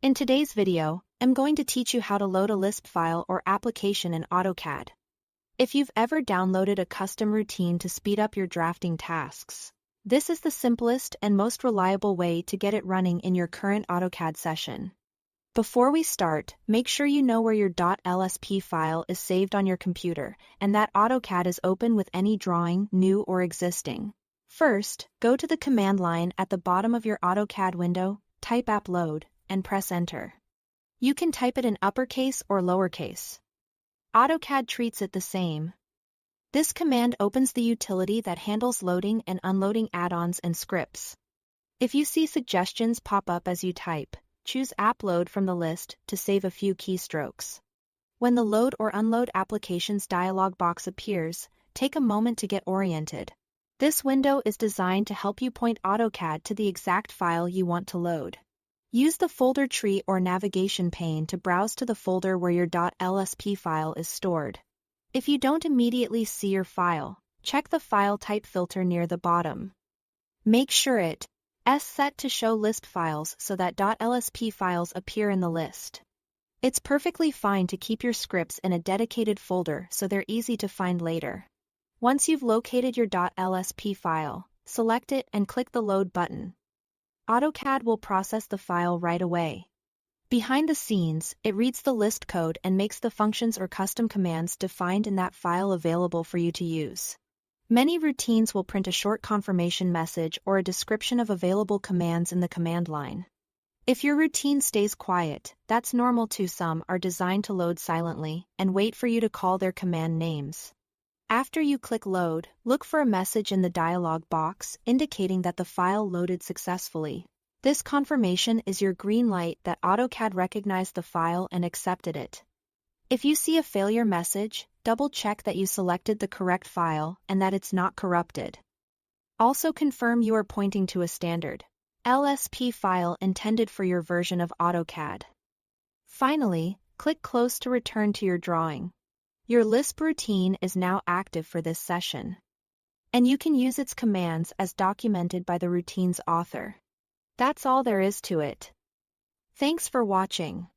In today's video, I'm going to teach you how to load a Lisp file or application in AutoCAD. If you've ever downloaded a custom routine to speed up your drafting tasks, this is the simplest and most reliable way to get it running in your current AutoCAD session. Before we start, make sure you know where your .lsp file is saved on your computer and that AutoCAD is open with any drawing, new or existing. First, go to the command line at the bottom of your AutoCAD window, type APPLOAD, and press Enter. You can type it in uppercase or lowercase. AutoCAD treats it the same. This command opens the utility that handles loading and unloading add-ons and scripts. If you see suggestions pop up as you type, choose APPLOAD from the list to save a few keystrokes. When the Load or Unload Applications dialog box appears, take a moment to get oriented. This window is designed to help you point AutoCAD to the exact file you want to load. Use the folder tree or navigation pane to browse to the folder where your .lsp file is stored. If you don't immediately see your file, check the file type filter near the bottom. Make sure it's set to show Lisp files so that .lsp files appear in the list. It's perfectly fine to keep your scripts in a dedicated folder so they're easy to find later. Once you've located your .lsp file, select it and click the Load button. AutoCAD will process the file right away. Behind the scenes, it reads the Lisp code and makes the functions or custom commands defined in that file available for you to use. Many routines will print a short confirmation message or a description of available commands in the command line. If your routine stays quiet, that's normal too. Some are designed to load silently and wait for you to call their command names. After you click Load, look for a message in the dialog box indicating that the file loaded successfully. This confirmation is your green light that AutoCAD recognized the file and accepted it. If you see a failure message, double-check that you selected the correct file and that it's not corrupted. Also confirm you are pointing to a standard LSP file intended for your version of AutoCAD. Finally, click Close to return to your drawing. Your Lisp routine is now active for this session, and you can use its commands as documented by the routine's author. That's all there is to it. Thanks for watching.